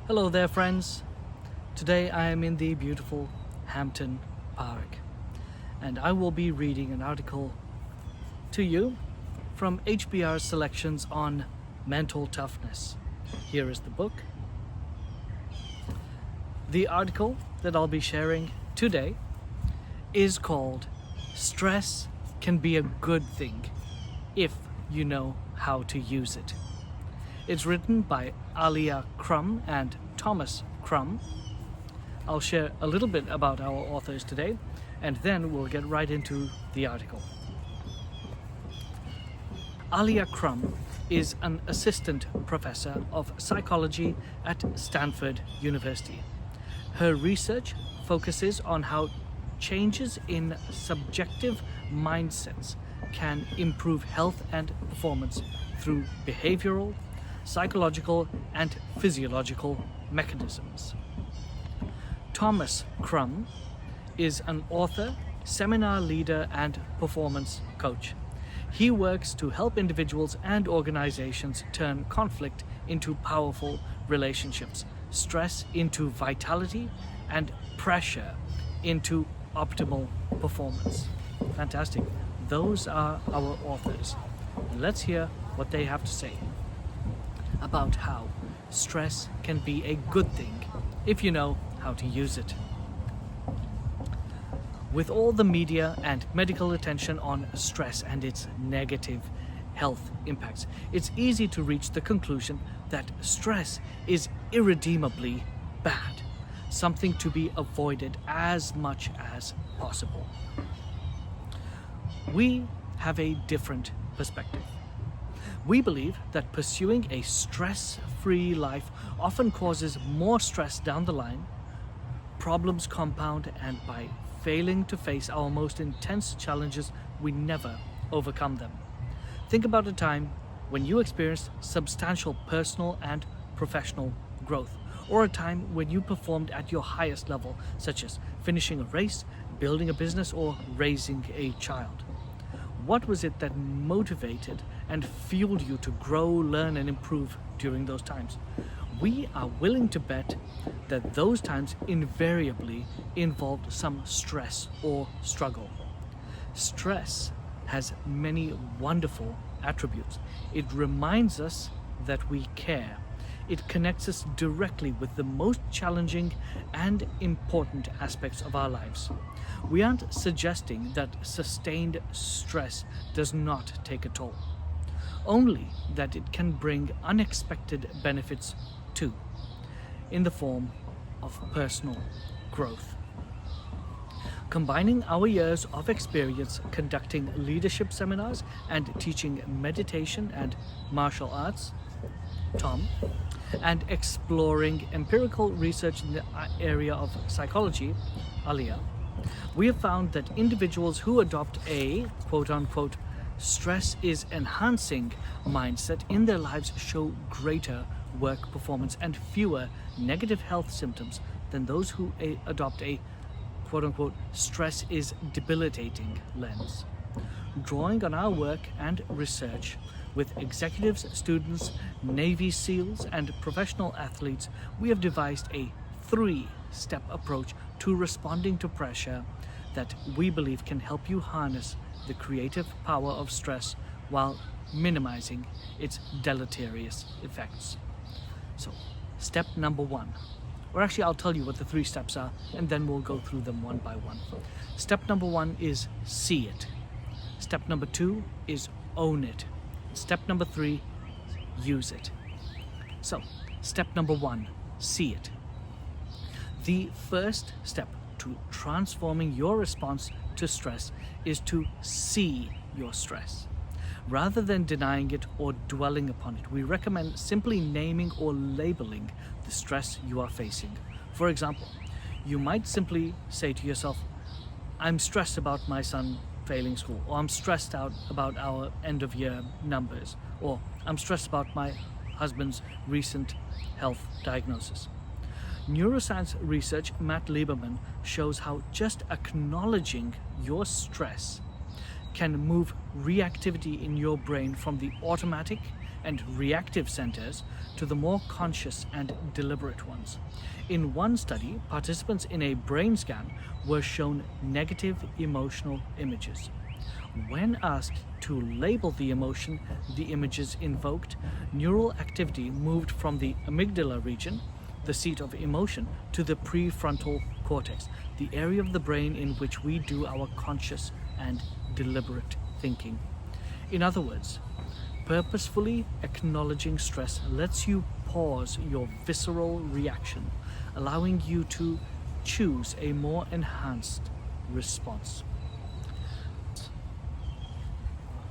Hello there, friends. Today I am in the beautiful Hampton Park, and I will be reading an article to you from HBR's selections on mental toughness. Here is the book. The article that I'll be sharing today is called Stress Can Be a Good Thing If You Know How to Use It. It's written by Alia Crum and Thomas Crum. I'll share a little bit about our authors today, and then we'll get right into the article. Alia Crum is an assistant professor of psychology at Stanford University. Her research focuses on how changes in subjective mindsets can improve health and performance through behavioral, psychological, and physiological mechanisms. Thomas Crum is an author, seminar leader, and performance coach. He works to help individuals and organizations turn conflict into powerful relationships, stress into vitality, and pressure into optimal performance. Fantastic. Those are our authors. Let's hear what they have to say about how stress can be a good thing if you know how to use it. With all the media and medical attention on stress and its negative health impacts, it's easy to reach the conclusion that stress is irredeemably bad, something to be avoided as much as possible. We have a different perspective. We believe that pursuing a stress-free life often causes more stress down the line, problems compound, and by failing to face our most intense challenges, we never overcome them. Think about a time when you experienced substantial personal and professional growth, or a time when you performed at your highest level, such as finishing a race, building a business, or raising a child. What was it that motivated and fueled you to grow, learn, and improve during those times? We are willing to bet that those times invariably involved some stress or struggle. Stress has many wonderful attributes. It reminds us that we care. It connects us directly with the most challenging and important aspects of our lives. We aren't suggesting that sustained stress does not take a toll, only that it can bring unexpected benefits too, in the form of personal growth. Combining our years of experience conducting leadership seminars and teaching meditation and martial arts, Tom, and exploring empirical research in the area of psychology, Alia, we have found that individuals who adopt a quote-unquote stress is enhancing mindset in their lives show greater work performance and fewer negative health symptoms than those who adopt a quote-unquote stress is debilitating lens. Drawing on our work and research with executives, students, Navy SEALs, and professional athletes, we have devised a 3-step approach to responding to pressure that we believe can help you harness the creative power of stress while minimizing its deleterious effects. So, step number 1. Or actually, I'll tell you what the 3 steps are, and then we'll go through them one by one. Step number 1 is see it. Step number 2 is own it. Step number 3, use it. So, step number 1, see it. The first step to transforming your response to stress is to see your stress. Rather than denying it or dwelling upon it, we recommend simply naming or labeling the stress you are facing. For example, you might simply say to yourself, I'm stressed about my son failing school, or I'm stressed out about our end of year numbers, or I'm stressed about my husband's recent health diagnosis. Neuroscience research Matt Lieberman shows how just acknowledging your stress can move reactivity in your brain from the automatic and reactive centers to the more conscious and deliberate ones. In one study, participants in a brain scan were shown negative emotional images. When asked to label the emotion the images invoked, neural activity moved from the amygdala region, the seat of emotion, to the prefrontal cortex, the area of the brain in which we do our conscious and deliberate thinking. In other words, purposefully acknowledging stress lets you pause your visceral reaction, allowing you to choose a more enhanced response.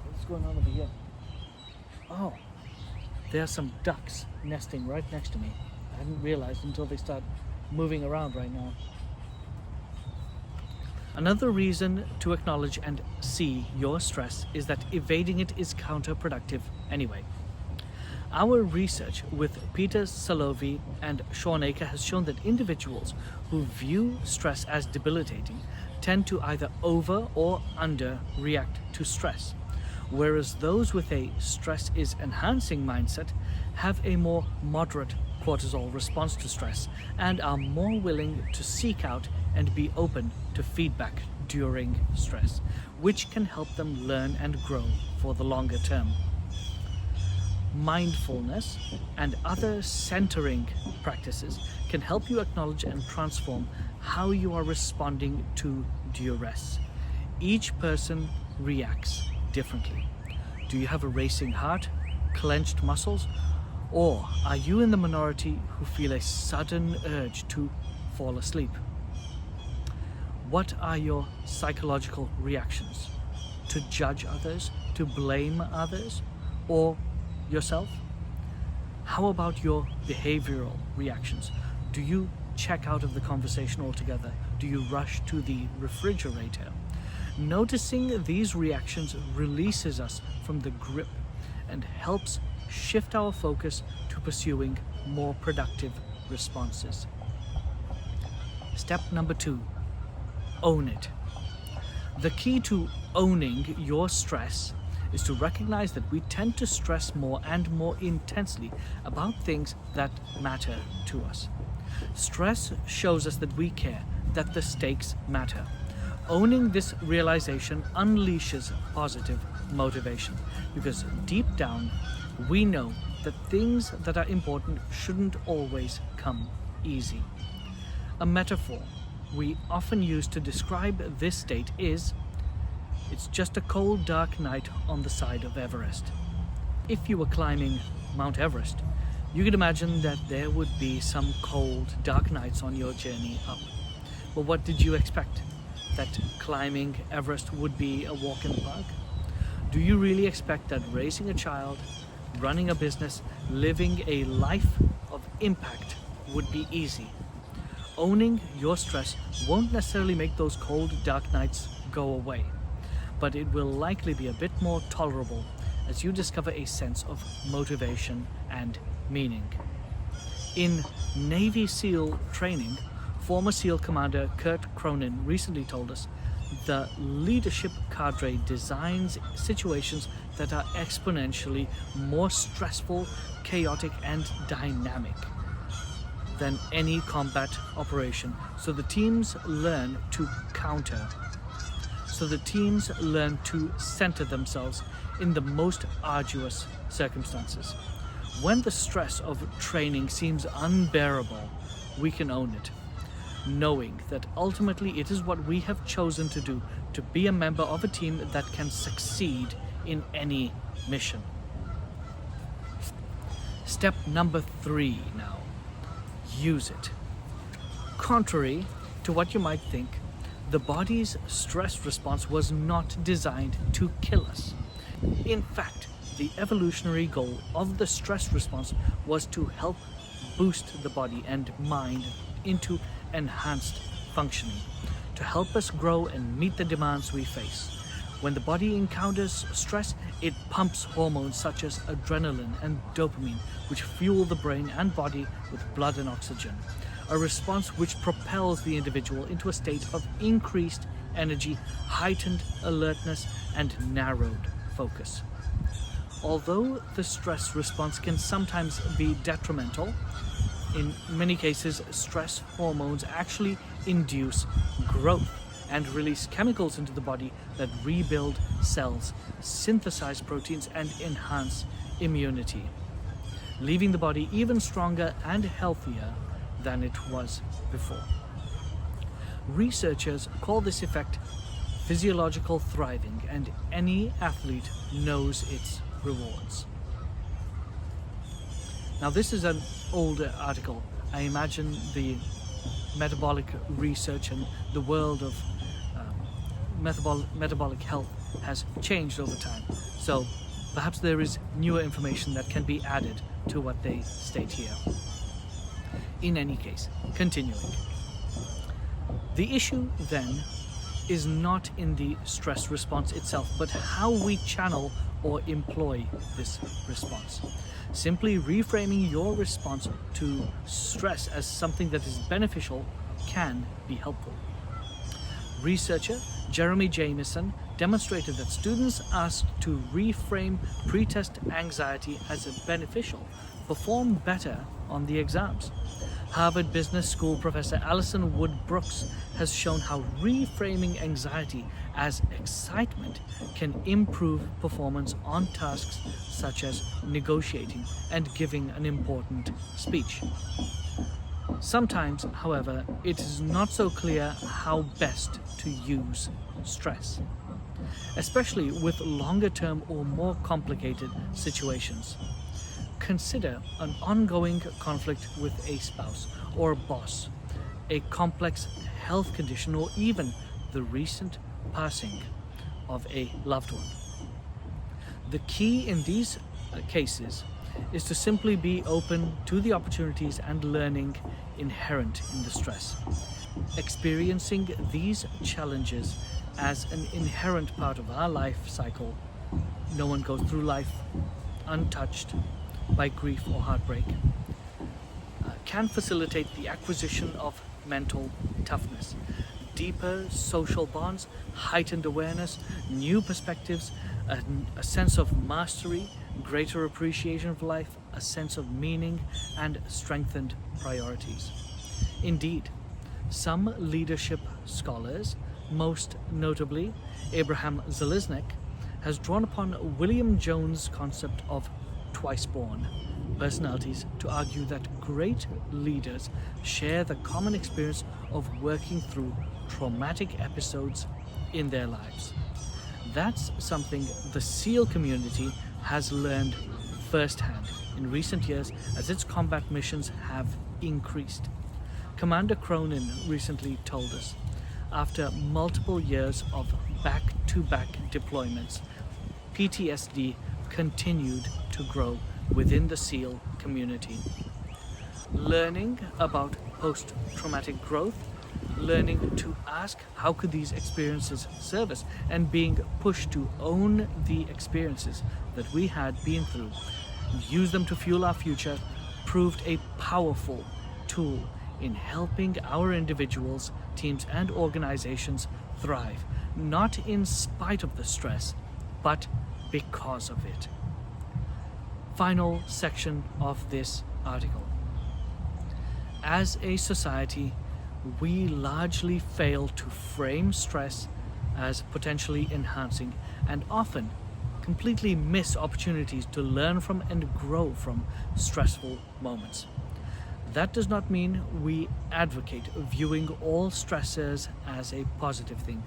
What's going on over here? Oh, there are some ducks nesting right next to me. I hadn't realized until they start moving around right now. Another reason to acknowledge and see your stress is that evading it is counterproductive anyway. Our research with Peter Salovey and Sean Aker has shown that individuals who view stress as debilitating tend to either over or under react to stress, whereas those with a stress is enhancing mindset have a more moderate cortisol response to stress and are more willing to seek out and be open to feedback during stress, which can help them learn and grow for the longer term. Mindfulness and other centering practices can help you acknowledge and transform how you are responding to duress. Each person reacts differently. Do you have a racing heart, clenched muscles, or are you in the minority who feel a sudden urge to fall asleep? What are your psychological reactions? To judge others, to blame others, or yourself? How about your behavioral reactions? Do you check out of the conversation altogether? Do you rush to the refrigerator? Noticing these reactions releases us from the grip and helps shift our focus to pursuing more productive responses. Step number 2, own it. The key to owning your stress is to recognize that we tend to stress more and more intensely about things that matter to us. Stress shows us that we care, that the stakes matter. Owning this realization unleashes positive motivation because deep down we know that things that are important shouldn't always come easy. A metaphor we often use to describe this state is, it's just a cold, dark night on the side of Everest. If you were climbing Mount Everest, you could imagine that there would be some cold, dark nights on your journey up. But what did you expect? That climbing Everest would be a walk in the park? Do you really expect that raising a child, running a business, living a life of impact would be easy? Owning your stress won't necessarily make those cold, dark nights go away, but it will likely be a bit more tolerable as you discover a sense of motivation and meaning. In Navy SEAL training, former SEAL Commander Kurt Cronin recently told us the leadership cadre designs situations that are exponentially more stressful, chaotic, and dynamic than any combat operation. So the teams learn to counter. So the teams learn to center themselves in the most arduous circumstances. When the stress of training seems unbearable, we can own it, knowing that ultimately it is what we have chosen to do, to be a member of a team that can succeed in any mission. Step number 3 now. Use it. Contrary to what you might think, the body's stress response was not designed to kill us. In fact, the evolutionary goal of the stress response was to help boost the body and mind into enhanced functioning, to help us grow and meet the demands we face. When the body encounters stress, it pumps hormones such as adrenaline and dopamine, which fuel the brain and body with blood and oxygen, a response which propels the individual into a state of increased energy, heightened alertness, and narrowed focus. Although the stress response can sometimes be detrimental, in many cases, stress hormones actually induce growth and release chemicals into the body that rebuild cells, synthesize proteins, and enhance immunity, leaving the body even stronger and healthier than it was before. Researchers call this effect physiological thriving, and any athlete knows its rewards. Now, this is an older article. I imagine the metabolic research and the world of metabolic health has changed over time. So perhaps there is newer information that can be added to what they state here. In any case, continuing. The issue then is not in the stress response itself, but how we channel or employ this response. Simply reframing your response to stress as something that is beneficial can be helpful. Researcher Jeremy Jamieson demonstrated that students asked to reframe pre-test anxiety as a beneficial perform better on the exams. Harvard Business School professor Alison Wood Brooks has shown how reframing anxiety as excitement can improve performance on tasks such as negotiating and giving an important speech. Sometimes, however, it is not so clear how best to use stress, especially with longer-term or more complicated situations. Consider an ongoing conflict with a spouse or a boss, a complex health condition, or even the recent passing of a loved one. The key in these cases is to simply be open to the opportunities and learning inherent in the stress. Experiencing these challenges as an inherent part of our life cycle. No one goes through life untouched by grief or heartbreak, can facilitate the acquisition of mental toughness, deeper social bonds, heightened awareness, new perspectives, a sense of mastery, greater appreciation of life, a sense of meaning, and strengthened priorities. Indeed, some leadership scholars, most notably Abraham Zalesnik, has drawn upon William Jones' concept of twice-born personalities to argue that great leaders share the common experience of working through traumatic episodes in their lives. That's something the SEAL community has learned firsthand in recent years as its combat missions have increased. Commander Cronin recently told us, after multiple years of back-to-back deployments, PTSD continued to grow within the SEAL community. Learning about post-traumatic growth, learning to ask how could these experiences serve us, and being pushed to own the experiences that we had been through, use them to fuel our future, proved a powerful tool in helping our individuals, teams, and organizations thrive, not in spite of the stress, but because of it. Final section of this article. As a society, we largely fail to frame stress as potentially enhancing and often completely miss opportunities to learn from and grow from stressful moments. That does not mean we advocate viewing all stressors as a positive thing,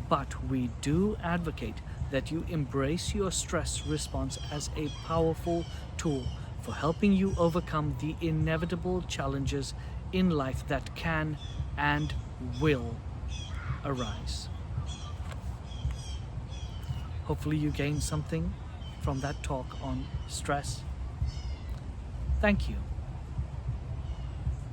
but we do advocate that you embrace your stress response as a powerful tool for helping you overcome the inevitable challenges in life that can and will arise. Hopefully you gained something from that talk on stress. Thank you.